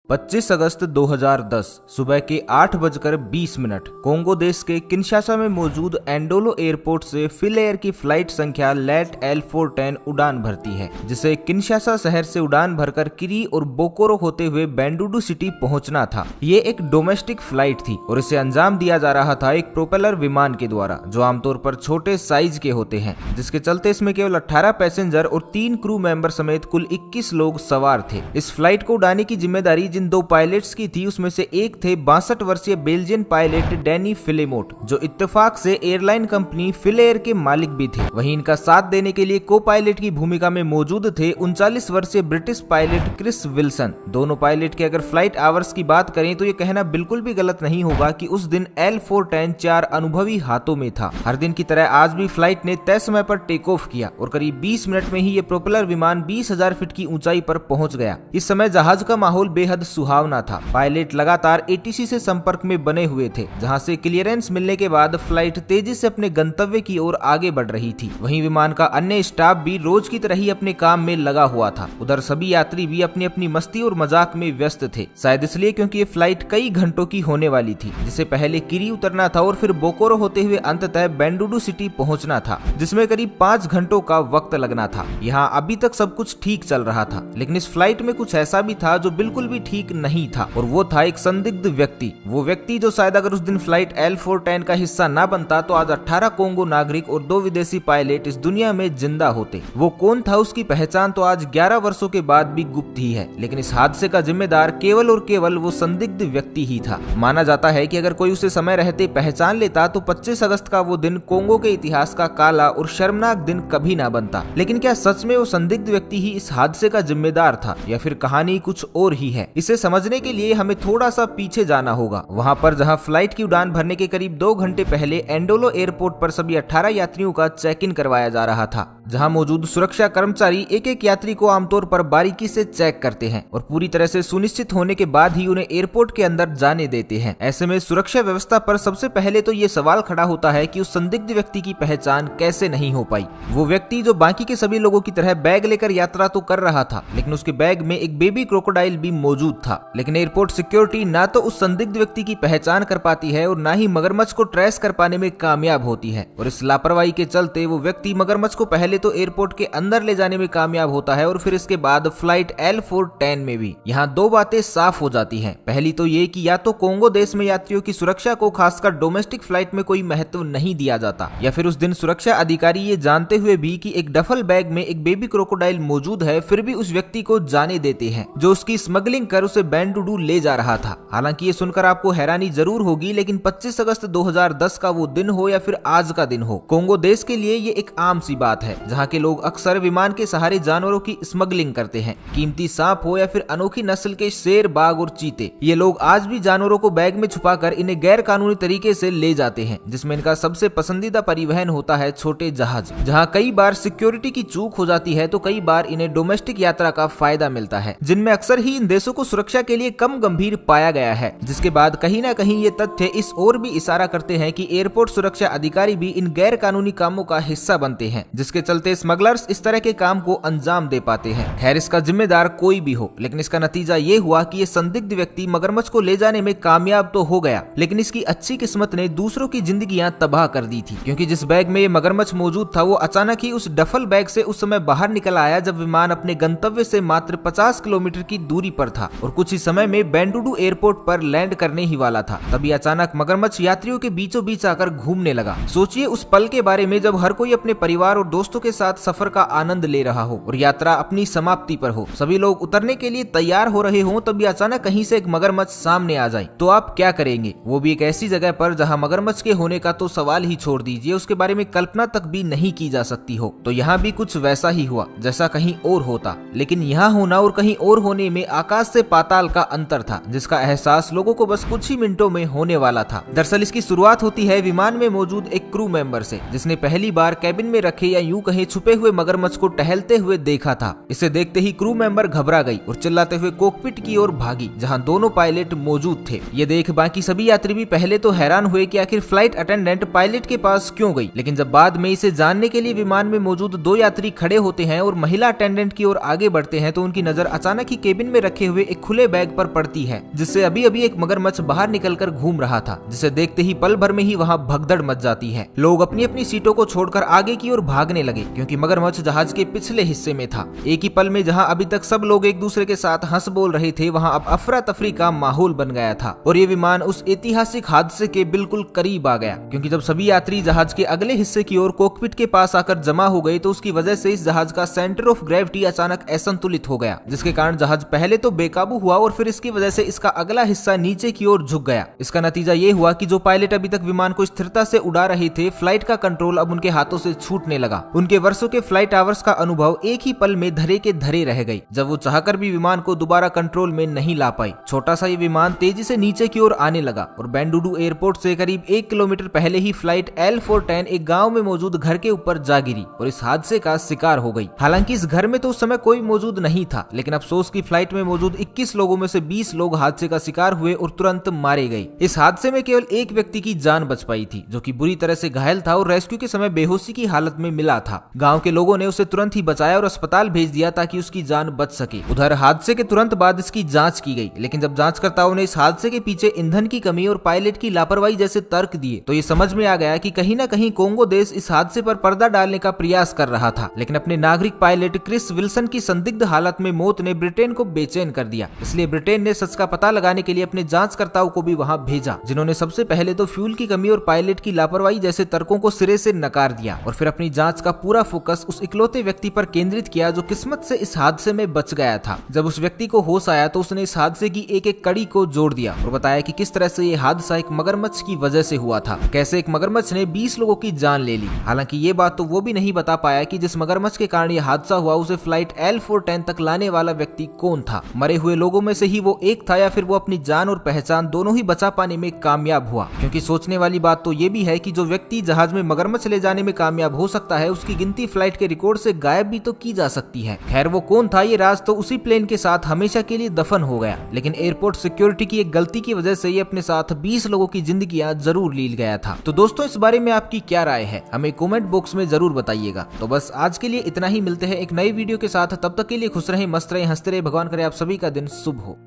25 अगस्त 2010 सुबह के 8:20 कोंगो देश के किनशासा में मौजूद एंडोलो एयरपोर्ट से फिल एयर की फ्लाइट संख्या लेट L410 उड़ान भरती है, जिसे किनशासा शहर से उड़ान भरकर किरी और बोकोरो होते हुए बेंडुडू सिटी पहुंचना था। ये एक डोमेस्टिक फ्लाइट थी और इसे अंजाम दिया जा रहा था एक प्रोपेलर विमान के द्वारा, जो आमतौर पर छोटे साइज के होते हैं, जिसके चलते इसमें केवल 18 पैसेंजर और 3 क्रू मेंबर समेत कुल 21 लोग सवार थे। इस फ्लाइट को उड़ाने की जिम्मेदारी जिन 2 पायलट्स की थी, उसमें से एक थे 62 वर्षीय बेल्जियन पायलट डैनी फिलेमोट, जो इत्तेफाक से एयरलाइन कंपनी फिल एयर के मालिक भी थे। वहीं इनका साथ देने के लिए को पायलट की भूमिका में मौजूद थे 39 वर्षीय ब्रिटिश पायलट क्रिस विल्सन। दोनों पायलट के अगर फ्लाइट आवर्स की बात करें तो ये कहना बिल्कुल भी गलत नहीं होगा कि उस दिन L410 4 अनुभवी हाथों में था। हर दिन की तरह आज भी फ्लाइट ने तय समय पर टेक ऑफ किया और करीब 20 मिनट में ही ये प्रोपेलर विमान 20,000 फीट की ऊंचाई पर पहुंच गया। इस समय जहाज का माहौल बेहद सुहावना था। पायलट लगातार ATC से संपर्क में बने हुए थे, जहां से क्लियरेंस मिलने के बाद फ्लाइट तेजी से अपने गंतव्य की ओर आगे बढ़ रही थी। वहीं विमान का अन्य स्टाफ भी रोज की तरह ही अपने काम में लगा हुआ था। उधर सभी यात्री भी अपनी अपनी मस्ती और मजाक में व्यस्त थे, शायद इसलिए क्योंकि ये फ्लाइट कई घंटों की होने वाली थी, जिसे पहले किरी उतरना था और फिर बोकोरो होते हुए अंततः बेंडुडू सिटी पहुंचना था, जिसमें करीब 5 घंटों का वक्त लगना था। यहाँ अभी तक सब कुछ ठीक चल रहा था, लेकिन इस फ्लाइट में कुछ ऐसा भी था जो बिल्कुल भी ठीक नहीं था, और वो था एक संदिग्ध व्यक्ति। वो व्यक्ति जो शायद अगर उस दिन फ्लाइट L410 का हिस्सा ना बनता तो आज 18 कोंगो नागरिक और 2 विदेशी पायलट इस दुनिया में जिंदा होते। वो कौन था, उसकी पहचान तो आज 11 वर्षों के बाद भी गुप्त ही है, लेकिन इस हादसे का जिम्मेदार केवल और केवल वो संदिग्ध व्यक्ति ही था। माना जाता है कि अगर कोई उसे समय रहते पहचान लेता तो 25 अगस्त का वो दिन कोंगो के इतिहास का काला और शर्मनाक दिन कभी ना बनता। लेकिन क्या सच में वो संदिग्ध व्यक्ति ही इस हादसे का जिम्मेदार था, या फिर कहानी कुछ और ही है? इसे समझने के लिए हमें थोड़ा सा पीछे जाना होगा, वहां पर जहां फ्लाइट की उड़ान भरने के करीब 2 घंटे पहले एंडोलो एयरपोर्ट पर सभी 18 यात्रियों का चेक इन करवाया जा रहा था, जहां मौजूद सुरक्षा कर्मचारी एक एक यात्री को आमतौर पर बारीकी से चेक करते हैं और पूरी तरह से सुनिश्चित होने के बाद ही उन्हें एयरपोर्ट के अंदर जाने देते हैं। ऐसे में सुरक्षा व्यवस्था पर सबसे पहले तो ये सवाल खड़ा होता है कि उस संदिग्ध व्यक्ति की पहचान कैसे नहीं हो पाई। वो व्यक्ति जो बाकी के सभी लोगों की तरह बैग लेकर यात्रा तो कर रहा था, लेकिन उसके बैग में एक बेबी क्रोकोडाइल भी मौजूद था। लेकिन एयरपोर्ट सिक्योरिटी ना तो उस संदिग्ध व्यक्ति की पहचान कर पाती है और ना ही मगरमच्छ को ट्रेस कर पाने में कामयाब होती है, और इस लापरवाही के चलते वो व्यक्ति मगरमच्छ को पहले तो एयरपोर्ट के अंदर ले जाने में कामयाब होता है और फिर इसके बाद फ्लाइट L410 में भी। यहाँ 2 बातें साफ हो जाती हैं। पहली तो ये कि या तो कोंगो देश में यात्रियों की सुरक्षा को खासकर डोमेस्टिक फ्लाइट में कोई महत्व नहीं दिया जाता, या फिर उस दिन सुरक्षा अधिकारी ये जानते हुए भी कि एक डफल बैग में एक बेबी क्रोकोडाइल मौजूद है, फिर भी उस व्यक्ति को जाने देते हैं जो उसकी स्मगलिंग कर उसे बेंडुडू ले जा रहा था। हालांकि ये सुनकर आपको हैरानी जरूर होगी, लेकिन 25 अगस्त 2010 का वो दिन हो या फिर आज का दिन हो, कोंगो देश के लिए ये एक आम सी बात है, जहाँ के लोग अक्सर विमान के सहारे जानवरों की स्मगलिंग करते हैं। कीमती सांप हो या फिर अनोखी नस्ल के शेर, बाघ और चीते, ये लोग आज भी जानवरों को बैग में छुपाकर इन्हें गैर कानूनी तरीके से ले जाते हैं, जिसमें इनका सबसे पसंदीदा परिवहन होता है छोटे जहाज, जहां कई बार सिक्योरिटी की चूक हो जाती है तो कई बार इन्हें डोमेस्टिक यात्रा का फायदा मिलता है, जिनमें अक्सर ही इन देशों को सुरक्षा के लिए कम गंभीर पाया गया है। जिसके बाद कहीं ना कहीं ये तथ्य इस ओर भी इशारा करते हैं कि एयरपोर्ट सुरक्षा अधिकारी भी इन गैर कानूनी कामों का हिस्सा बनते हैं, जिसके चलते स्मगलर्स इस तरह के काम को अंजाम दे पाते हैं। खैर, इसका जिम्मेदार कोई भी हो, लेकिन इसका नतीजा ये हुआ कि ये संदिग्ध व्यक्ति मगरमच्छ को ले जाने में कामयाब तो हो गया, लेकिन इसकी अच्छी किस्मत ने दूसरों की जिंदगियां तबाह कर दी थी, क्योंकि जिस बैग में ये मगरमच्छ मौजूद था वो अचानक ही उस डफल बैग से उस समय बाहर निकल आया जब विमान अपने गंतव्य से मात्र 50 किलोमीटर की दूरी पर था और कुछ ही समय में बेंडुडू एयरपोर्ट पर लैंड करने ही वाला था। तभी अचानक मगरमच्छ यात्रियों के बीचों बीच आकर घूमने लगा। सोचिए उस पल के बारे में जब हर कोई अपने परिवार और दोस्तों के साथ सफर का आनंद ले रहा हो और यात्रा अपनी समाप्ति पर हो, सभी लोग उतरने के लिए तैयार हो रहे हो, तभी अचानक कहीं से एक मगरमच्छ सामने आ जाए तो आप क्या करेंगे? वो भी एक ऐसी जगह पर जहां मगरमच्छ के होने का तो सवाल ही छोड़ दीजिए, उसके बारे में कल्पना तक भी नहीं की जा सकती हो। तो यहाँ भी कुछ वैसा ही हुआ जैसा कहीं और होता, लेकिन यहाँ होना और कहीं और होने में आकाश से पाताल का अंतर था, जिसका एहसास लोगों को बस कुछ ही मिनटों में होने वाला था। दरअसल इसकी शुरुआत होती है विमान में मौजूद एक क्रू मेंबर से, जिसने पहली बार कैबिन में रखे या यूं कहीं छुपे हुए मगरमच्छ को टहलते हुए देखा था। इसे देखते ही क्रू मेंबर घबरा गई और चिल्लाते हुए कॉकपिट की ओर भागी, जहां दोनों पायलट मौजूद थे। ये देख बाकी सभी यात्री भी पहले तो हैरान हुए कि आखिर फ्लाइट अटेंडेंट पायलट के पास क्यों गई, लेकिन जब बाद में इसे जानने के लिए विमान में मौजूद 2 यात्री खड़े होते हैं और महिला अटेंडेंट की ओर आगे बढ़ते हैं तो उनकी नजर अचानक ही केबिन में रखे हुए एक एक खुले बैग पर पड़ती है, जिससे अभी अभी एक मगरमच्छ बाहर निकलकर घूम रहा था, जिसे देखते ही पल भर में ही वहाँ भगदड़ मच जाती है। लोग अपनी अपनी सीटों को छोड़कर आगे की ओर भागने लगे, क्योंकि मगरमच्छ जहाज के पिछले हिस्से में था। एक ही पल में जहाँ अभी तक सब लोग एक दूसरे के साथ हंस बोल रहे थे, वहाँ अब अफरा तफरी का माहौल बन गया था और ये विमान उस ऐतिहासिक हादसे के बिल्कुल करीब आ गया, क्योंकि जब सभी यात्री जहाज के अगले हिस्से की ओर कॉकपिट के पास आकर जमा हो गए तो उसकी वजह से इस जहाज का सेंटर ऑफ ग्रेविटी अचानक असंतुलित हो गया, जिसके कारण जहाज पहले तो बेकाबू हुआ और फिर इसकी वजह से इसका अगला हिस्सा नीचे की ओर झुक गया। इसका नतीजा ये हुआ कि जो पायलट अभी तक विमान को स्थिरता से उड़ा रहे थे, फ्लाइट का कंट्रोल अब उनके हाथों से छूटने लगा। उनके वर्षों के फ्लाइट आवर्स का अनुभव एक ही पल में धरे के धरे रह गई, जब वो चाहकर भी विमान को दोबारा कंट्रोल में नहीं ला पाई। छोटा सा ये विमान तेजी से नीचे की ओर आने लगा और बेंडुडू एयरपोर्ट से करीब 1 किलोमीटर पहले ही फ्लाइट L410 एक गांव में मौजूद घर के ऊपर जा गिरी और इस हादसे का शिकार हो गई। हालांकि इस घर में तो उस समय कोई मौजूद नहीं था, लेकिन अफसोस की फ्लाइट में मौजूद 21 लोगों में से 20 लोग हादसे का शिकार हुए और तुरंत मारे गए। इस हादसे में केवल एक व्यक्ति की जान बच पाई थी, जो कि बुरी तरह से घायल था और रेस्क्यू के समय बेहोशी की हालत में मिला था। गांव के लोगों ने उसे तुरंत ही बचाया और अस्पताल भेज दिया ताकि उसकी जान बच सके। उधर हादसे के तुरंत बाद इसकी जांच की गई, लेकिन जब जांचकर्ताओं ने इस हादसे के पीछे ईंधन की कमी और पायलट की लापरवाही जैसे तर्क दिए, तो ये समझ में आ गया कि कहीं न कहीं कोंगो देश इस हादसे पर पर्दा डालने का प्रयास कर रहा था। लेकिन अपने नागरिक पायलट क्रिस विल्सन की संदिग्ध हालत में मौत ने ब्रिटेन को बेचैन कर दिया। इसलिए ब्रिटेन ने सच का पता लगाने के लिए अपने जांचकर्ताओं को भी वहां भेजा, जिन्होंने सबसे पहले तो फ्यूल की कमी और पायलट की लापरवाही जैसे तर्कों को सिरे से नकार दिया और फिर अपनी जांच का पूरा फोकस उस इकलौते व्यक्ति पर केंद्रित किया जो किस्मत से इस हादसे में बच गया था। जब उस व्यक्ति को होश आया तो उसने इस हादसे की एक एक कड़ी को जोड़ दिया और बताया कि किस तरह से ये हादसा एक मगरमच्छ की वजह से हुआ था, कैसे एक मगरमच्छ ने 20 लोगों की जान ले ली। हालांकि ये बात तो वो भी नहीं बता पाया कि जिस मगरमच्छ के कारण ये हादसा हुआ उसे फ्लाइट L410 तक लाने वाला व्यक्ति कौन था। मरे हुए लोगों में से ही वो एक था या फिर वो अपनी जान और पहचान दोनों ही बचा पाने में कामयाब हुआ। क्योंकि सोचने वाली बात तो ये भी है कि जो व्यक्ति जहाज में मगरमच्छ ले जाने में कामयाब हो सकता है, उसकी गिनती फ्लाइट के रिकॉर्ड से गायब भी तो की जा सकती है। खैर वो कौन था, ये राज तो उसी प्लेन के साथ हमेशा के लिए दफन हो गया, लेकिन एयरपोर्ट सिक्योरिटी की एक गलती की वजह से ये अपने साथ 20 लोगों की जिंदगियां जरूर लील गया था। तो दोस्तों, इस बारे में आपकी क्या राय है, हमें कमेंट बॉक्स में जरूर बताइएगा। तो बस आज के लिए इतना ही, मिलते हैं एक नई वीडियो के साथ। तब तक के लिए खुश रहें, मस्त रहें, हंसते रहें। भगवान करे आप सभी का दिन शुभ हो।